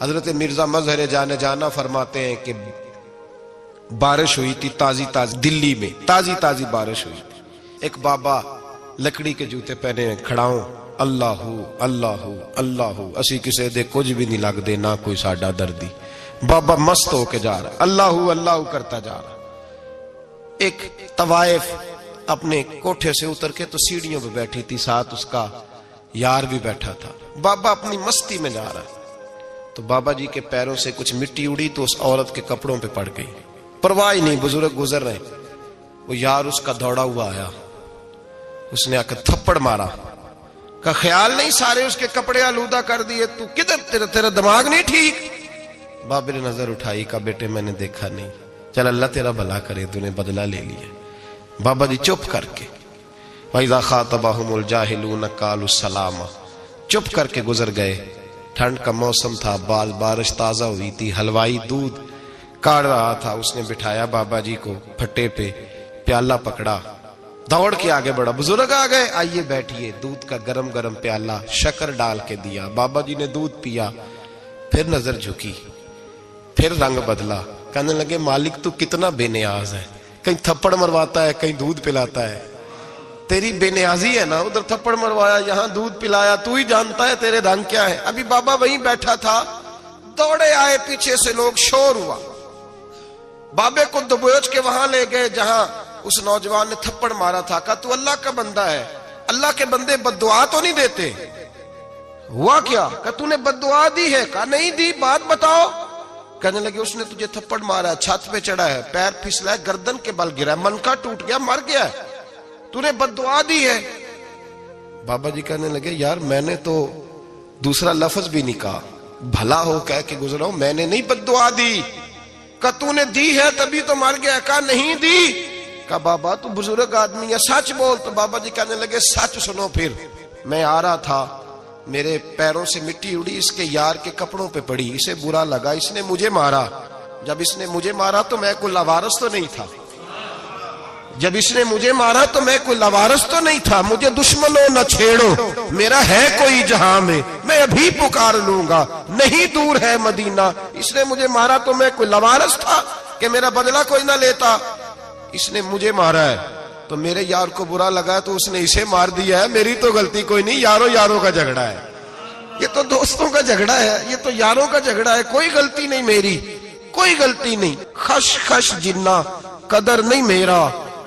حضرت مرزا مظہر جانے جانا فرماتے ہیں کہ بارش ہوئی تھی تازی دلی میں تازی بارش ہوئی تھی. ایک بابا لکڑی کے جوتے پہنے کھڑا ہوں، اللہ اللہ اللہ، اسی کسے دے کچھ بھی نہیں لگ دے، نہ کوئی ساڈا دردی. بابا مست ہو کے جا رہا ہے، اللہ اللہ کرتا جا رہا. ایک طوائف اپنے کوٹھے سے اتر کے تو سیڑھیوں پہ بیٹھی تھی، ساتھ اس کا یار بھی بیٹھا تھا. بابا اپنی مستی میں جا رہا ہے تو بابا جی کے پیروں سے کچھ مٹی اڑی تو اس عورت کے کپڑوں پہ پڑ گئی. پرواہ نہیں، بزرگ گزر رہے. وہ یار اس کا دوڑا ہوا آیا، اس نے آ کر تھپڑ مارا. کا خیال نہیں سارے اس کے کپڑے آلودہ کر دیے، تو کدھر تیرا دماغ نہیں ٹھیک؟ بابے نے نظر اٹھائی، کہا بیٹے میں نے دیکھا نہیں، چل اللہ تیرا بھلا کرے، تو نے بدلہ لے لیا. بابا جی چپ کر کے وَإِذَا خَاطَبَهُمُ الْجَاهِلُونَ قَالُوا السَّلَامَ، چپ کر کے گزر گئے. ٹھنڈ کا موسم تھا، بارش تازہ ہوئی تھی، حلوائی دودھ کاڑ رہا تھا. اس نے بٹھایا بابا جی کو پھٹے پہ، پیالہ پکڑا، دوڑ کے آگے بڑھا. بزرگ آ گئے، آئیے بیٹھیے. دودھ کا گرم پیالہ شکر ڈال کے دیا. بابا جی نے دودھ پیا، پھر نظر جھکی، پھر رنگ بدلا. کہنے لگے مالک تو کتنا بے نیاز ہے، کہیں تھپڑ مرواتا ہے، کہیں دودھ پلاتا ہے. تیری بے نیازی ہے نا، ادھر تھپڑ مروایا، یہاں دودھ پلایا، تو ہی جانتا ہے تیرے رنگ کیا ہے. ابھی بابا وہیں بیٹھا تھا، دوڑے آئے پیچھے سے لوگ، شور ہوا. بابے کو دبوچ کے وہاں لے گئے جہاں اس نوجوان نے تھپڑ مارا تھا. کہا تو اللہ کا بندہ ہے، اللہ کے بندے بد دعا تو نہیں دیتے. ہوا کیا؟ کہا تو نے بد دعا دی ہے؟ کہا نہیں دی، بات بتاؤ. کہنے لگے اس نے تجھے تھپڑ مارا ہے، چھت پہ چڑھا ہے، پیر پھسلا ہے، گردن کے بل گرا ہے، منکا ٹوٹ گیا، مر گیا ہے، تو نے بد دعا دی ہے. بابا جی کہنے لگے یار میں نے تو دوسرا لفظ بھی نہیں کہا، بھلا ہو کہہ کے گزرا ہوں، میں نے نہیں بد دعا دی. کہا تو نے دی ہے تبھی تو مر گیا. کہا نہیں دی. کہا بابا تو بزرگ آدمی ہے، سچ بول. تو بابا جی کہنے لگے سچ سنو. پھر میں آ رہا تھا، میرے پیروں سے مٹی اڑی، اس کے یار کے کپڑوں پہ پڑی، اسے برا لگا، اس نے مجھے مارا. جب اس نے مجھے مارا تو میں کوئی لاوارث تو نہیں تھا، جب اس نے مجھے مارا تو میں کوئی لاوارث تو نہیں تھا. مجھے دشمنوں نہ چھیڑو، میرا ہے کوئی جہاں میں ابھی پکار لوں گا، نہیں دور ہے مدینہ. اس نے مجھے مارا تو میں کوئی لاوارث تھا کہ میرا بدلہ کوئی نہ لیتا. اس نے مجھے مارا ہے تو میرے یار کو برا لگا تو اس نے اسے مار دیا ہے، میری تو غلطی کوئی نہیں. یاروں کا جھگڑا ہے، یہ تو دوستوں کا جھگڑا ہے، یہ تو یاروں کا جھگڑا ہے، کوئی غلطی نہیں میری، کوئی غلطی نہیں. خش جنہ قدر نہیں میرا،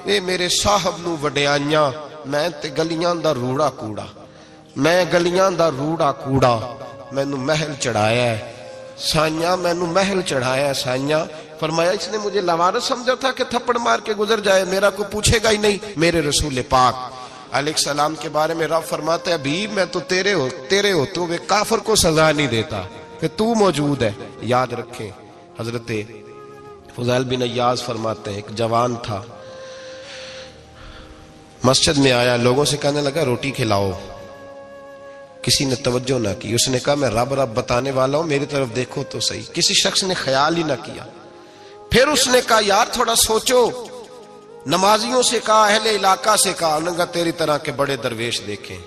اے میرے صاحب نو وڈیائیاں، میں تے گلیاں دا روڑا کوڑا، میں گلیاں دا روڑا کوڑا. مینو محل چڑھایا ہے سائیاں، مینو محل چڑھایا ہے سائیاں. فرمایا اس نے مجھے لاوارث سمجھا تھا کہ تھپڑ مار کے گزر جائے، میرا کو پوچھے گا ہی نہیں. میرے رسول پاک علیہ السلام کے بارے میں رب فرماتا ہے بھی میں تو تیرے ہوتے ہوئے کافر کو سزا نہیں دیتا کہ تو موجود ہے. یاد رکھیں حضرت فضیل بن عیاض فرماتے ہیں ایک جوان تھا، مسجد میں آیا، لوگوں سے کہنے لگا روٹی کھلاؤ. کسی نے توجہ نہ کی. اس نے کہا میں رب بتانے والا ہوں، میری طرف دیکھو تو صحیح. کسی شخص نے خیال ہی نہ کیا. پھر اس نے کہا یار تھوڑا سوچو. نمازیوں سے کہا، اہل علاقہ سے کہا، انہوں نے کہا تیری طرح کے بڑے درویش دیکھیں.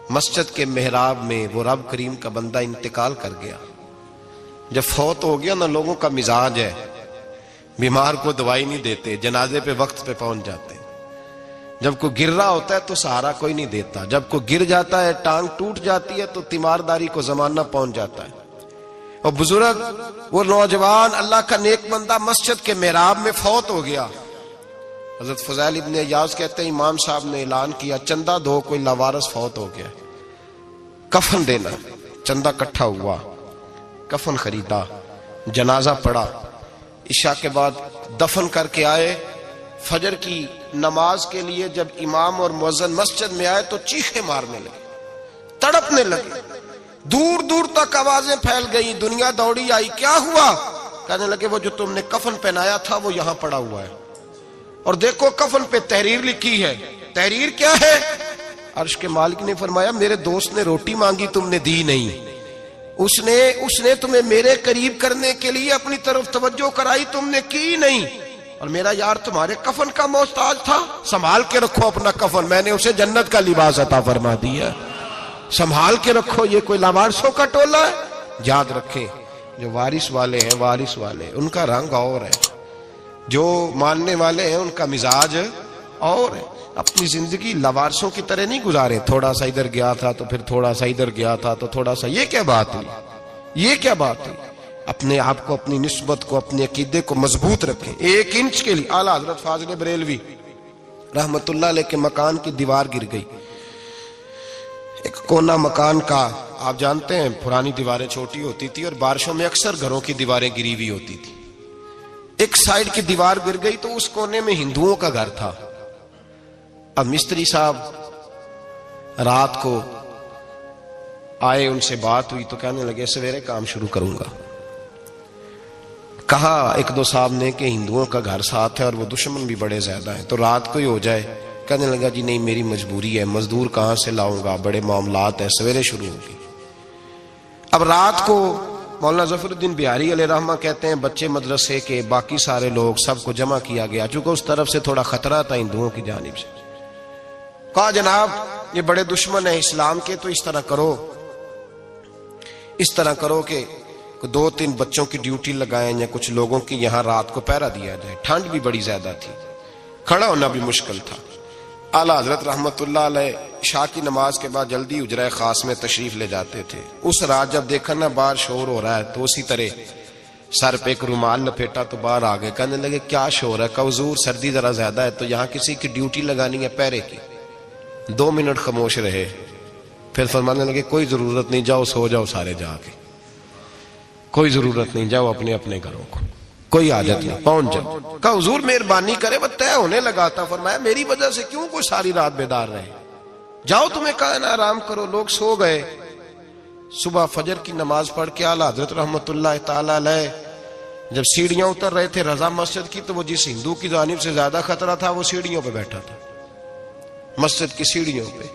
مسجد کے محراب میں وہ رب کریم کا بندہ انتقال کر گیا. جب فوت ہو گیا نا، لوگوں کا مزاج ہے، بیمار کو دوائی نہیں دیتے، جنازے پہ وقت پہ پہنچ جاتے. جب کوئی گر رہا ہوتا ہے تو سہارا کوئی نہیں دیتا، جب کوئی گر جاتا ہے، ٹانگ ٹوٹ جاتی ہے تو تیمارداری کو زمانہ پہنچ جاتا ہے. اور بزرگ وہ نوجوان اللہ کا نیک بندہ مسجد کے محراب میں فوت ہو گیا. حضرت فضیل ابن عیاض کہتے ہیں امام صاحب نے اعلان کیا چندہ دو، کوئی لاوارث فوت ہو گیا، کفن دینا. چندہ کٹھا ہوا، کفن خریدا، جنازہ پڑا. عشاء کے بعد دفن کر کے آئے. فجر کی نماز کے لیے جب امام اور مؤذن مسجد میں آئے تو چیخیں مارنے لگے، تڑپنے لگے. دور دور تک آوازیں پھیل گئی، دنیا دوڑی آئی. کیا ہوا؟ کہنے لگے وہ جو تم نے کفن پہنایا تھا وہ یہاں پڑا ہوا ہے، اور دیکھو کفن پہ تحریر لکھی ہے. تحریر کیا ہے؟ عرش کے مالک نے فرمایا میرے دوست نے روٹی مانگی تم نے دی نہیں، اس نے تمہیں میرے قریب کرنے کے لیے اپنی طرف توجہ کرائی، تم نے کی نہیں. اور میرا یار تمہارے کفن کا محتاج تھا، سنبھال کے رکھو اپنا کفن، میں نے اسے جنت کا لباس عطا فرما دیا، سنبھال کے رکھو. یہ کوئی لاوارثوں کا ٹولہ ہے؟ یاد رکھیں جو وارث والے ہیں، وارث والے ان کا رنگ اور ہے، جو ماننے والے ہیں ان کا مزاج اور ہے. اپنی زندگی لوارثوں کی طرح نہیں گزارے، تھوڑا سا ادھر گیا تھا تو پھر تھوڑا سا ادھر گیا تھا تو تھوڑا سا. یہ کیا بات ہے؟ یہ کیا بات ہے؟ اپنے آپ کو، اپنی نسبت کو، اپنے عقیدے کو مضبوط رکھیں. 1 انچ کے لیے اعلیٰ حضرت فاضل بریلوی رحمت اللہ علیہ کے مکان کی دیوار گر گئی، ایک کونا مکان کا. آپ جانتے ہیں پرانی دیواریں چھوٹی ہوتی تھی اور بارشوں میں اکثر گھروں کی دیواریں گری ہوئی ہوتی تھی. ایک سائیڈ کی دیوار گر گئی تو اس کونے میں ہندوؤں کا گھر تھا. اب مستری صاحب رات کو آئے، ان سے بات ہوئی تو کہنے لگے سویرے کام شروع کروں گا. کہا 1-2 صاحب نے کہ ہندوؤں کا گھر ساتھ ہے اور وہ دشمن بھی بڑے زیادہ ہیں، تو رات کو ہی ہو جائے. کہنے لگا جی نہیں، میری مجبوری ہے، مزدور کہاں سے لاؤں گا، بڑے معاملات ہیں، سویرے شروع ہوگی. اب رات کو مولانا ظفر الدین بہاری علیہ رحمہ کہتے ہیں بچے مدرسے کے، باقی سارے لوگ، سب کو جمع کیا گیا، چونکہ اس طرف سے تھوڑا خطرہ تھا ہندوؤں کی جانب سے. کہا جناب یہ بڑے دشمن ہیں اسلام کے، تو اس طرح کرو کہ 2-3 بچوں کی ڈیوٹی لگائیں یا کچھ لوگوں کی یہاں رات کو پہرا دیا جائے. ٹھنڈ بھی بڑی زیادہ تھی، کھڑا ہونا بھی مشکل تھا. اعلیٰ حضرت رحمت اللہ علیہ عشاء کی نماز کے بعد جلدی حجرہ خاص میں تشریف لے جاتے تھے. اس رات جب دیکھا نا باہر شور ہو رہا ہے تو اسی طرح سر پہ ایک رومال لپیٹا تو باہر آ گئے. کہنے لگے کیا شور ہے؟ کہ حضور سردی ذرا زیادہ ہے تو یہاں کسی کی ڈیوٹی لگانی ہے پہرے کی. 2 منٹ خاموش رہے، پھر فرمانے لگے کوئی ضرورت نہیں، جاؤ سو جاؤ سارے جا کے، کوئی ضرورت نہیں، جاؤ اپنے اپنے گھروں کو، کوئی حاجت نہیں، پہنچ جاؤ. کہا حضور مہربانی کرے، وہ طے ہونے لگا تھا. فرمایا میری وجہ سے کیوں کوئی ساری رات بیدار رہے، جاؤ تمہیں کہا نا آرام کرو. لوگ سو گئے. صبح فجر کی نماز پڑھ کے اعلیٰ حضرت رحمت اللہ تعالی علیہ جب سیڑھیاں اتر رہے تھے رضا مسجد کی، تو وہ جس ہندو کی جانب سے زیادہ خطرہ تھا وہ سیڑھیوں پہ بیٹھا تھا، مسجد کی سیڑھیوں پہ.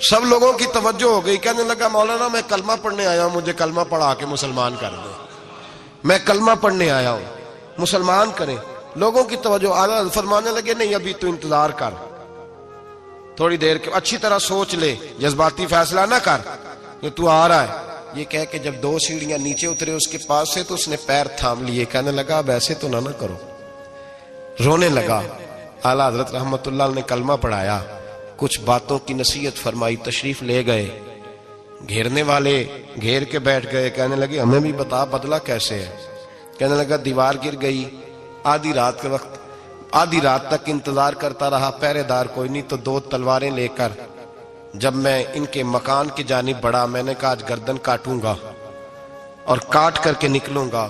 سب لوگوں کی توجہ ہو گئی. کہنے لگا مولانا میں کلمہ پڑھنے آیا ہوں، مجھے کلمہ پڑھا کے مسلمان کر دو، میں کلمہ پڑھنے آیا ہوں، مسلمان کریں. لوگوں کی توجہ. اعلیٰ فرمانے لگے نہیں ابھی تو انتظار کر، تھوڑی دیر کے اچھی طرح سوچ لے، جذباتی فیصلہ نہ کر کہ تو آ رہا ہے. یہ کہہ کے جب 2 سیڑھیاں نیچے اترے اس کے پاس سے تو اس نے پیر تھام لیے. کہنے لگا اب ایسے تو نہ کرو، رونے لگا. اعلیٰ حضرت رحمت اللہ نے کلمہ پڑھایا، کچھ باتوں کی نصیحت فرمائی، تشریف لے گئے. گھیرنے والے گھیر کے بیٹھ گئے. کہنے لگے ہمیں بھی بتا بدلہ کیسے ہے. کہنے لگا دیوار گر گئی، آدھی رات کے وقت، آدھی رات تک انتظار کرتا رہا، پہرے دار کوئی نہیں، تو 2 تلواریں لے کر جب میں ان کے مکان کی جانب بڑھا، میں نے کہا آج گردن کاٹوں گا اور کاٹ کر کے نکلوں گا.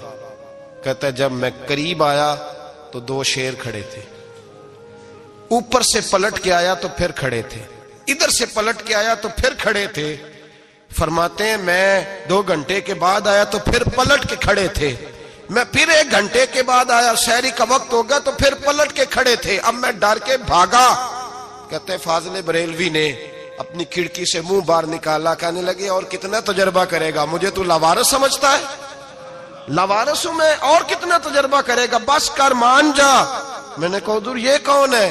کہتا ہے جب میں قریب آیا تو 2 شیر کھڑے تھے، اوپر سے پلٹ کے آیا تو پھر کھڑے تھے، ادھر سے پلٹ کے آیا تو پھر کھڑے تھے. فرماتے ہیں میں 2 گھنٹے کے بعد آیا تو پھر پلٹ کے کھڑے تھے، میں پھر 1 گھنٹے کے بعد آیا، سحری کا وقت ہو گیا تو پھر پلٹ کے کھڑے تھے. اب میں ڈر کے بھاگا. کہتے ہیں فاضل بریلوی نے اپنی کھڑکی سے منہ باہر نکالا. کہنے لگے اور کتنا تجربہ کرے گا، مجھے تو لاوارث سمجھتا ہے، لاوارث ہوں میں، اور کتنا تجربہ کرے گا، بس کر مان جا. میں نے کہا حضور یہ کون ہے،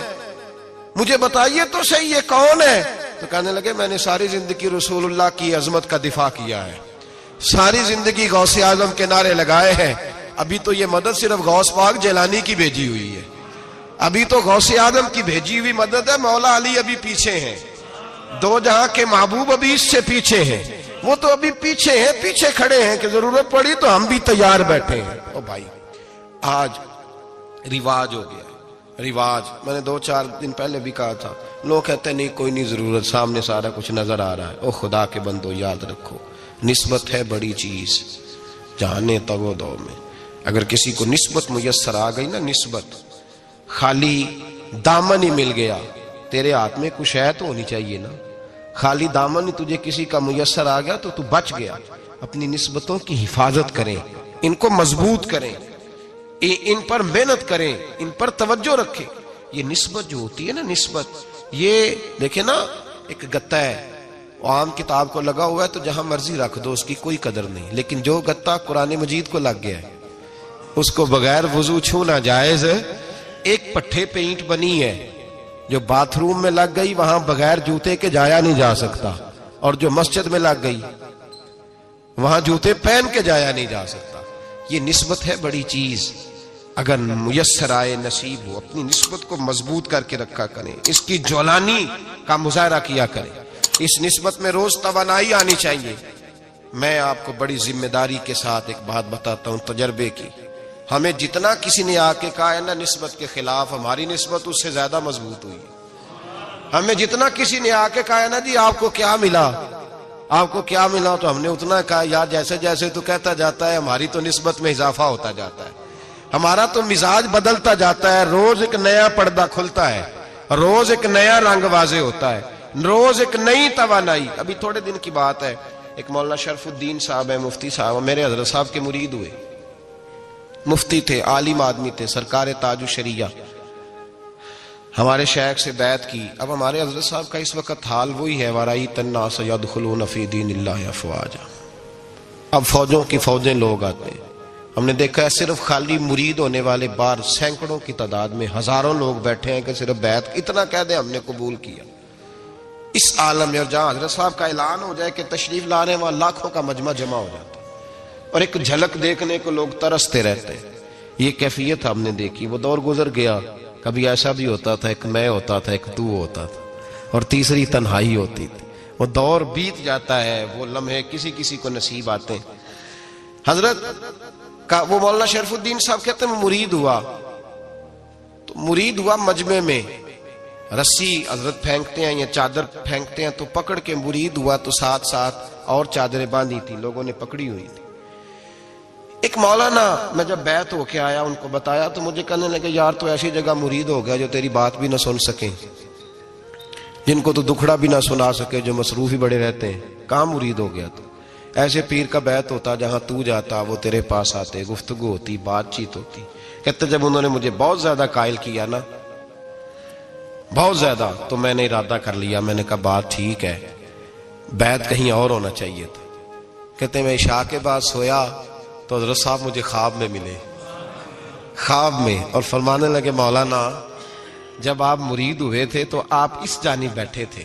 مجھے بتائیے تو صحیح یہ کون ہے. تو کہنے لگے میں نے ساری زندگی رسول اللہ کی عظمت کا دفاع کیا ہے، ساری زندگی غوث اعظم کے نعرے لگائے ہیں. ابھی تو یہ مدد صرف غوث پاک جیلانی کی بھیجی ہوئی ہے، ابھی تو غوث اعظم کی بھیجی ہوئی مدد ہے. مولا علی ابھی پیچھے ہیں، 2 جہاں کے محبوب ابھی اس سے پیچھے ہیں، وہ تو ابھی پیچھے ہیں، پیچھے کھڑے ہیں کہ ضرورت پڑی تو ہم بھی تیار بیٹھے ہیں. او بھائی آج رواج ہو گیا، رواج. میں نے 2-4 دن پہلے بھی کہا تھا، لوگ کہتے ہیں نہیں کوئی نہیں ضرورت، سامنے سارا کچھ نظر آ رہا ہے. او خدا کے بندو یاد رکھو نسبت ہے بڑی چیز، جانے تگو دو میں. اگر کسی کو نسبت میسر آ گئی نا، نسبت، خالی دامن ہی مل گیا، تیرے ہاتھ میں کچھ ہے تو ہونی چاہیے نا. خالی دامن ہی تجھے کسی کا میسر آ گیا تو بچ گیا. اپنی نسبتوں کی حفاظت کریں، ان کو مضبوط کریں، ان پر محنت کریں، ان پر توجہ رکھیں. یہ نسبت جو ہوتی ہے نا، نسبت، یہ دیکھیں نا ایک گتا ہے، عام کتاب کو لگا ہوا ہے تو جہاں مرضی رکھ دو، اس کی کوئی قدر نہیں. لیکن جو گتا قرآن مجید کو لگ گیا ہے اس کو بغیر وضو چھونا جائز ہے. ایک پٹھے پہ اینٹ بنی ہے جو باتھ روم میں لگ گئی، وہاں بغیر جوتے کے جایا نہیں جا سکتا، اور جو مسجد میں لگ گئی وہاں جوتے پہن کے جایا نہیں جا سکتا. یہ نسبت ہے بڑی چیز. اگر میسر آئے نصیب ہو اپنی نسبت کو مضبوط کر کے رکھا کریں, اس کی جولانی کا مظاہرہ کیا کریں. اس نسبت میں روز توانائی آنی چاہیے. میں آپ کو بڑی ذمہ داری کے ساتھ ایک بات بتاتا ہوں تجربے کی. ہمیں جتنا کسی نے آ کے کہا ہے نا نسبت کے خلاف, ہماری نسبت اس سے زیادہ مضبوط ہوئی. ہمیں جتنا کسی نے آ کے کہا ہے نا جی آپ کو کیا ملا, آپ کو کیا ملا, تو ہم نے اتنا کہا یار جیسے جیسے تو کہتا جاتا ہے ہماری تو نسبت میں اضافہ ہوتا جاتا ہے, ہمارا تو مزاج بدلتا جاتا ہے. روز ایک نیا پردہ کھلتا ہے, روز ایک نیا رنگ واضح ہوتا ہے, روز ایک نئی توانائی. ابھی تھوڑے دن کی بات ہے, ایک مولانا شرف الدین صاحب ہے, مفتی صاحب, میرے حضرت صاحب کے مرید ہوئے. مفتی تھے, عالم آدمی تھے, سرکار تاج الشریعہ. ہمارے شیخ سے بیعت کی. اب ہمارے حضرت صاحب کا اس وقت حال وہی ہے وَرَأَيْتَ النَّاسَ يَدْخُلُونَ فِي دِينِ اللَّهِ أَفْوَاجًا. اب فوجوں کی فوجیں لوگ آتے ہیں. ہم نے دیکھا ہے صرف خالی مرید ہونے والے بار سینکڑوں کی تعداد میں ہزاروں لوگ بیٹھے ہیں کہ صرف بیعت اتنا کہہ دیں ہم نے قبول کیا. اس عالم میں اور جہاں حضرت صاحب کا اعلان ہو جائے کہ تشریف لا رہے ہیں وہاں لاکھوں کا مجمع جمع ہو جاتا ہے اور ایک جھلک دیکھنے کو لوگ ترستے رہتے ہیں. یہ کیفیت ہم نے دیکھی. وہ دور گزر گیا. کبھی ایسا بھی ہوتا تھا ایک میں ہوتا تھا, ایک تو ہوتا تھا, اور تیسری تنہائی ہوتی تھی. وہ دور بیت جاتا ہے, وہ لمحے کسی کسی کو نصیب آتے ہیں. حضرت کا وہ مولانا شرف الدین صاحب کہتے ہیں مرید ہوا, تو مرید ہوا مجمع میں رسی حضرت پھینکتے ہیں یا چادر پھینکتے ہیں تو پکڑ کے مرید ہوا, تو ساتھ ساتھ اور چادریں باندھی تھی, لوگوں نے پکڑی ہوئی تھی. ایک مولانا, میں جب بیعت ہو کے آیا ان کو بتایا تو مجھے کہنے لگے یار تو ایسی جگہ مرید ہو گیا جو تیری بات بھی نہ سن سکیں, جن کو تو دکھڑا بھی نہ سنا سکے, جو مصروف ہی بڑے رہتے ہیں. کہاں مرید ہو گیا تو؟ ایسے پیر کا بیعت ہوتا جہاں تو جاتا وہ تیرے پاس آتے, گفتگو ہوتی, بات چیت ہوتی. کہتے جب انہوں نے مجھے بہت زیادہ قائل کیا نا, بہت زیادہ, تو میں نے ارادہ کر لیا. میں نے کہا بات ٹھیک ہے, بیعت کہیں اور ہونا چاہیے تھا. کہتے میں عشاء کے بعد سویا تو حضرت صاحب مجھے خواب میں ملے, خواب میں, اور فرمانے لگے مولانا جب آپ مرید ہوئے تھے تو آپ اس جانب بیٹھے تھے,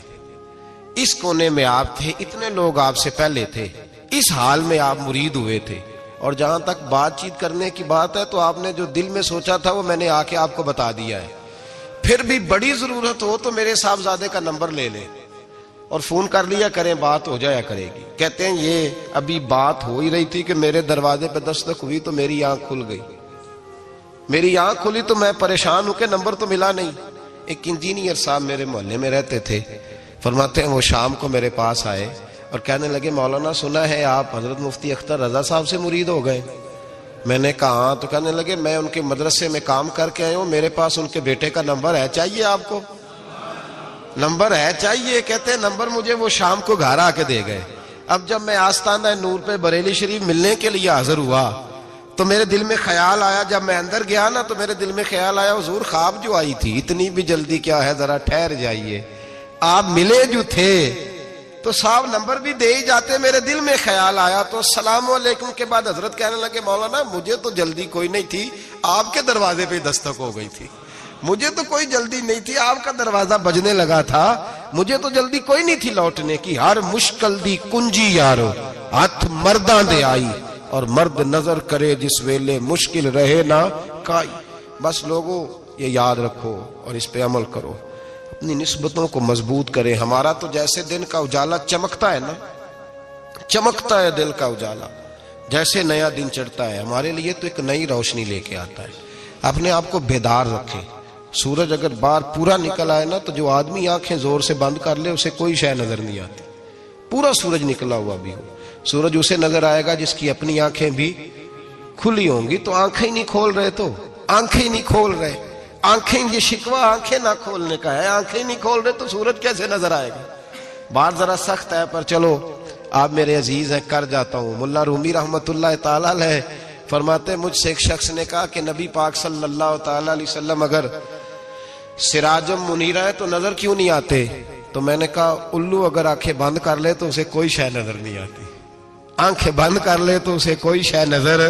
اس کونے میں آپ تھے, اتنے لوگ آپ سے پہلے تھے, اس حال میں آپ مرید ہوئے تھے, اور جہاں تک بات چیت کرنے کی بات ہے تو آپ نے جو دل میں سوچا تھا وہ میں نے آ کے آپ کو بتا دیا ہے. پھر بھی بڑی ضرورت ہو تو میرے صاحبزادے کا نمبر لے لیں اور فون کر لیا کریں, بات ہو جایا کرے گی. کہتے ہیں یہ ابھی بات ہو ہی رہی تھی کہ میرے دروازے پہ دستک ہوئی تو میری آنکھ کھل گئی. میری آنکھ کھلی تو میں پریشان ہوں کہ نمبر تو ملا نہیں. ایک انجینئر صاحب میرے محلے میں رہتے تھے, فرماتے ہیں وہ شام کو میرے پاس آئے اور کہنے لگے مولانا سنا ہے آپ حضرت مفتی اختر رضا صاحب سے مرید ہو گئے. میں نے کہا ہاں. تو کہنے لگے میں ان کے مدرسے میں کام کر کے آئے ہوں, میرے پاس ان کے بیٹے کا نمبر ہے, چاہیے آپ کو؟ نمبر ہے چاہیے. کہتے ہیں نمبر مجھے وہ شام کو گھر آ کے دے گئے. اب جب میں آستانہ نور پہ بریلی شریف ملنے کے لیے حاضر ہوا تو میرے دل میں خیال آیا, جب میں اندر گیا نا تو میرے دل میں خیال آیا حضور خواب جو آئی تھی اتنی بھی جلدی کیا ہے, ذرا ٹھہر جائیے, آپ ملے جو تھے تو صاحب نمبر بھی دے ہی جاتے. میرے دل میں خیال آیا تو السلام علیکم کے بعد حضرت کہنے لگے مولانا مجھے تو جلدی کوئی نہیں تھی, آپ کے دروازے پہ دستک ہو گئی تھی. مجھے تو کوئی جلدی نہیں تھی, آپ کا دروازہ بجنے لگا تھا, مجھے تو جلدی کوئی نہیں تھی لوٹنے کی. ہر مشکل دی کنجی یارو ہاتھ مرداں دے آئی, اور مرد نظر کرے جس ویلے مشکل رہے نہ کائی. بس لوگوں یہ یاد رکھو اور اس پہ عمل کرو, اپنی نسبتوں کو مضبوط کریں. ہمارا تو جیسے دن کا اجالا چمکتا ہے نا, چمکتا ہے دل کا اجالا, جیسے نیا دن چڑھتا ہے ہمارے لیے تو ایک نئی روشنی لے کے آتا ہے. اپنے آپ کو بیدار رکھیں. سورج اگر باہر پورا نکل آئے نا تو جو آدمی آنکھیں زور سے بند کر لے اسے کوئی شے نظر نہیں آتی. پورا سورج نکلا ہوا بھی ہو, سورج اسے نظر آئے گا جس کی اپنی آنکھیں بھی کھلی ہوں گی. تو آنکھیں نہیں کھول رہے, تو آنکھیں نہیں کھول رہے, آنکھیں, یہ شکوہ آنکھیں نہ کھولنے کا ہے. آنکھیں نہیں کھول رہے تو سورج کیسے نظر آئے گا؟ بات ذرا سخت ہے پر چلو آپ میرے عزیز ہیں, کر جاتا ہوں. ملا رومی رحمت اللہ تعالی علیہ فرماتے مجھ سے ایک شخص نے کہا کہ نبی پاک صلی اللہ تعالی علیہ وسلم اگر سراجم منیرہ ہے تو نظر کیوں نہیں آتے؟ تو میں نے کہا الو اگر آنکھیں بند کر لے تو اسے کوئی شے نظر نہیں آتی. آنکھیں بند کر لے تو اسے کوئی شے نظر,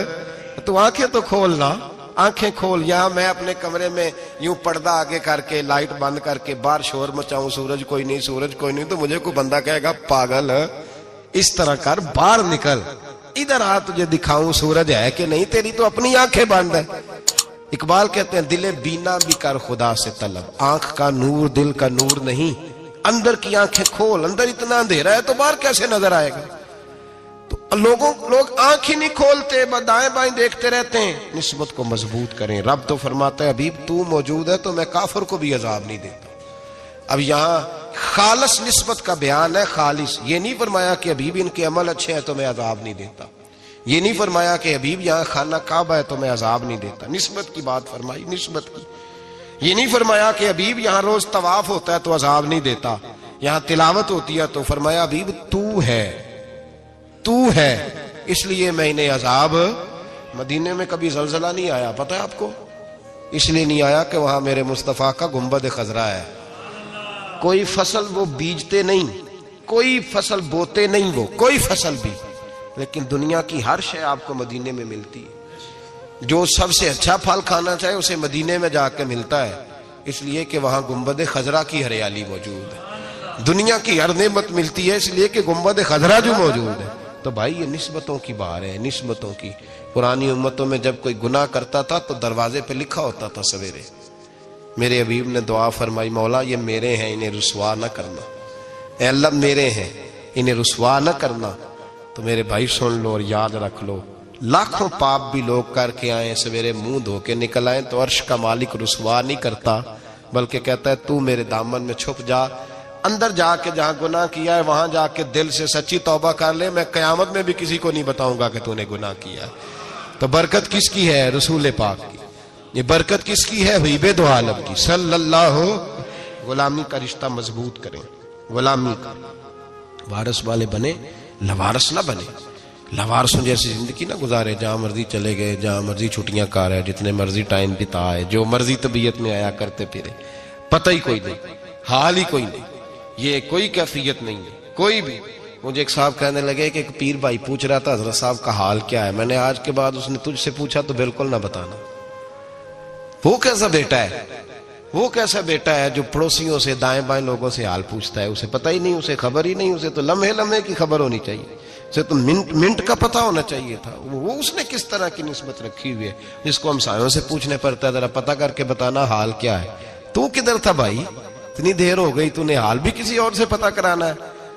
تو آنکھیں تو کھولنا, آنکھیں کھول. یہاں میں اپنے کمرے میں یوں پردہ آگے کر کے لائٹ بند کر کے باہر شور مچاؤں, سورج کوئی نہیں, سورج کوئی نہیں, تو مجھے کوئی بندہ کہے گا پاگل, اس طرح کر, باہر نکل. ادھر آ تجھے دکھاؤں سورج ہے کہ نہیں، تیری تو اپنی آنکھیں بند ہے۔ اقبال کہتے ہیں دل بینا بھی کر خدا سے طلب، آنکھ کا نور دل کا نور نہیں، اندر کی آنکھیں کھول، اندر اتنا اندھیرا ہے تو باہر کیسے نظر آئے گا؟ تو لوگ آنکھ ہی نہیں کھولتے، دائیں بائیں دیکھتے رہتے ہیں۔ نسبت کو مضبوط کریں۔ رب تو فرماتا ہے حبیب تو موجود ہے تو میں کافر کو بھی عذاب نہیں دیتا۔ اب یہاں خالص نسبت کا بیان ہے، خالص، یہ نہیں فرمایا کہ حبیب ان کے عمل اچھے ہیں تو میں عذاب نہیں دیتا، یہ نہیں فرمایا کہ حبیب یہاں خانہ کعبہ ہے تو میں عذاب نہیں دیتا، نسبت کی بات فرمائی، نسبت کی۔ یہ نہیں فرمایا کہ حبیب یہاں روز طواف ہوتا ہے تو عذاب نہیں دیتا، یہاں تلاوت ہوتی ہے تو فرمایا حبیب تو ہے اس لیے میں انہیں عذاب۔ مدینے میں کبھی زلزلہ نہیں آیا، پتہ ہے آپ کو؟ اس لیے نہیں آیا کہ وہاں میرے مصطفیٰ کا گنبد خضرا ہے۔ کوئی فصل وہ بیجتے نہیں، کوئی فصل بوتے نہیں، وہ کوئی فصل بھی، لیکن دنیا کی ہر شے آپ کو مدینے میں ملتی ہے۔ جو سب سے اچھا پھل کھانا چاہے اسے مدینے میں جا کے ملتا ہے، اس لیے کہ وہاں گنبد خضرا کی ہریالی موجود ہے۔ دنیا کی ہر نعمت ملتی ہے اس لیے کہ گنبد خضرا جو موجود ہے۔ تو بھائی یہ نسبتوں کی بار ہے، نسبتوں کی۔ پرانی امتوں میں جب کوئی گناہ کرتا تھا تو دروازے پہ لکھا ہوتا تھا سویرے، میرے حبیب نے دعا فرمائی مولا یہ میرے ہیں انہیں رسوا نہ کرنا، اے اللہ میرے ہیں انہیں رسوا نہ کرنا۔ تو میرے بھائی سن لو اور یاد رکھ لو، لاکھوں پاپ بھی لوگ کر کے آئیں، سویرے منہ دھو کے نکل آئیں تو عرش کا مالک رسوا نہیں کرتا، بلکہ کہتا ہے تو میرے دامن میں چھپ جا، اندر جا کے جہاں گناہ کیا ہے وہاں جا کے دل سے سچی توبہ کر لے، میں قیامت میں بھی کسی کو نہیں بتاؤں گا کہ تو نے گناہ کیا ہے۔ تو برکت کس کی ہے؟ رسول پاک کی۔ یہ برکت کس کی ہے؟ حبیب دو عالم کی صلی اللہ۔ غلامی کا رشتہ مضبوط کریں، غلامی کا وارث والے بنے، لوارث نہ بنے۔ لوارثوں جیسی زندگی نہ گزارے، جہاں مرضی چلے گئے، جہاں مرضی چھٹیاں کار ہے، جتنے مرضی ٹائم بتا ہے، جو مرضی طبیعت میں آیا کرتے پھرے، پتہ ہی کوئی نہیں، حال ہی کوئی نہیں، یہ کوئی کیفیت نہیں ہے کوئی بھی۔ مجھے ایک صاحب کہنے لگے کہ ایک پیر بھائی پوچھ رہا تھا حضرت صاحب کا حال کیا ہے، میں نے آج کے بعد اس نے تجھ سے پوچھا تو بالکل نہ بتانا۔ وہ کیسا بیٹا ہے، وہ کیسا بیٹا ہے جو پڑوسیوں سے دائیں بائیں لوگوں سے حال پوچھتا ہے، اسے پتہ ہی نہیں، اسے خبر ہی نہیں، اسے تو لمحے لمحے کی خبر ہونی چاہیے، اسے تو منٹ منٹ کا پتہ ہونا چاہیے تھا۔ وہ اس نے کس طرح کی نسبت رکھی ہوئی ہے جس کو ہم سایوں سے پوچھنے پڑتا ہے ذرا پتہ کر کے بتانا حال کیا ہے۔ تو کدھر تھا بھائی، اتنی دیر ہو گئی، تو نے حال بھی کسی اور سے پتہ کرانا ہے؟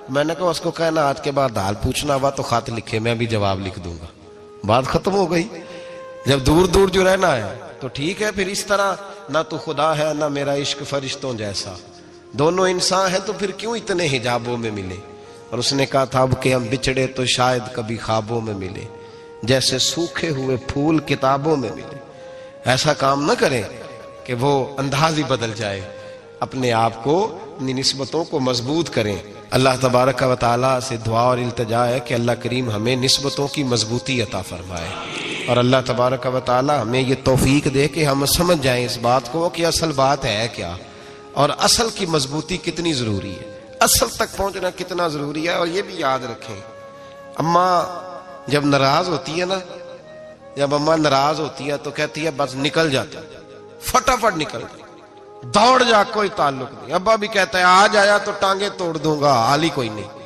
میں نے کہا اس کو کہنا آج کے بعد حال پوچھنا ہوا تو خط لکھے، میں بھی جواب لکھ دوں گا، بات ختم ہو گئی۔ جب دور دور جو رہنا ہے تو ٹھیک ہے، پھر اس طرح نہ تو خدا ہے نہ میرا عشق فرشتوں جیسا، دونوں انسان ہیں تو پھر کیوں اتنے حجابوں میں ملے؟ اور اس نے کہا تھا اب کہ ہم بچھڑے تو شاید کبھی خوابوں میں ملے، جیسے سوکھے ہوئے پھول کتابوں میں ملے۔ ایسا کام نہ کریں کہ وہ انداز ہی بدل جائے، اپنے آپ کو، اپنی نسبتوں کو مضبوط کریں۔ اللہ تبارک و تعالیٰ سے دعا اور التجا ہے کہ اللہ کریم ہمیں نسبتوں کی مضبوطی عطا فرمائے، اور اللہ تبارک و تعالیٰ ہمیں یہ توفیق دے کہ ہم سمجھ جائیں اس بات کو کہ اصل بات ہے کیا، اور اصل کی مضبوطی کتنی ضروری ہے، اصل تک پہنچنا کتنا ضروری ہے۔ اور یہ بھی یاد رکھیں، اماں جب ناراض ہوتی ہے نا، جب اماں ناراض ہوتی ہے تو کہتی ہے بس نکل جاتا، فٹافٹ نکل جاتا، دوڑ جا، کوئی تعلق نہیں۔ ابا بھی کہتا ہے آج آیا تو ٹانگیں توڑ دوں گا، حال ہی کوئی نہیں۔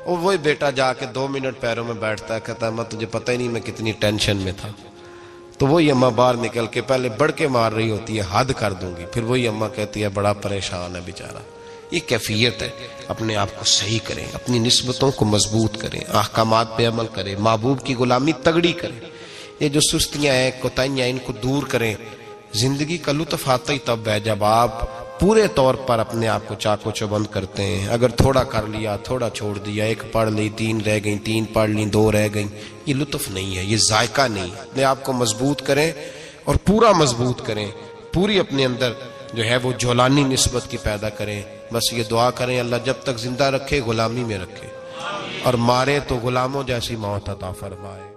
اور وہی بیٹا جا کے 2 منٹ پیروں میں بیٹھتا ہے، کہتا ہے اماں تجھے پتہ ہی نہیں میں کتنی ٹینشن میں تھا۔ تو وہی اماں باہر نکل کے پہلے بڑھ کے مار رہی ہوتی ہے حد کر دوں گی، پھر وہی اماں کہتی ہے بڑا پریشان ہے بیچارہ۔ یہ کیفیت ہے، اپنے آپ کو صحیح کریں، اپنی نسبتوں کو مضبوط کریں، احکامات پہ عمل کریں، محبوب کی غلامی تگڑی کریں، یہ جو سستیاں ہیں کوتاہیاں ان کو دور کریں۔ زندگی کا لطف آتا ہی تب ہے جب آپ پورے طور پر اپنے آپ کو چاقو چوبند کرتے ہیں۔ اگر تھوڑا کر لیا، تھوڑا چھوڑ دیا، 1 پڑھ لی، 3 رہ گئیں، 3 پڑھ لیں، 2 رہ گئیں، یہ لطف نہیں ہے، یہ ذائقہ نہیں۔ اپنے آپ کو مضبوط کریں اور پورا مضبوط کریں، پوری اپنے اندر جو ہے وہ جولانی نسبت کی پیدا کریں۔ بس یہ دعا کریں اللہ جب تک زندہ رکھے غلامی میں رکھے، اور مارے تو غلاموں جیسی موت عطا فرمائے۔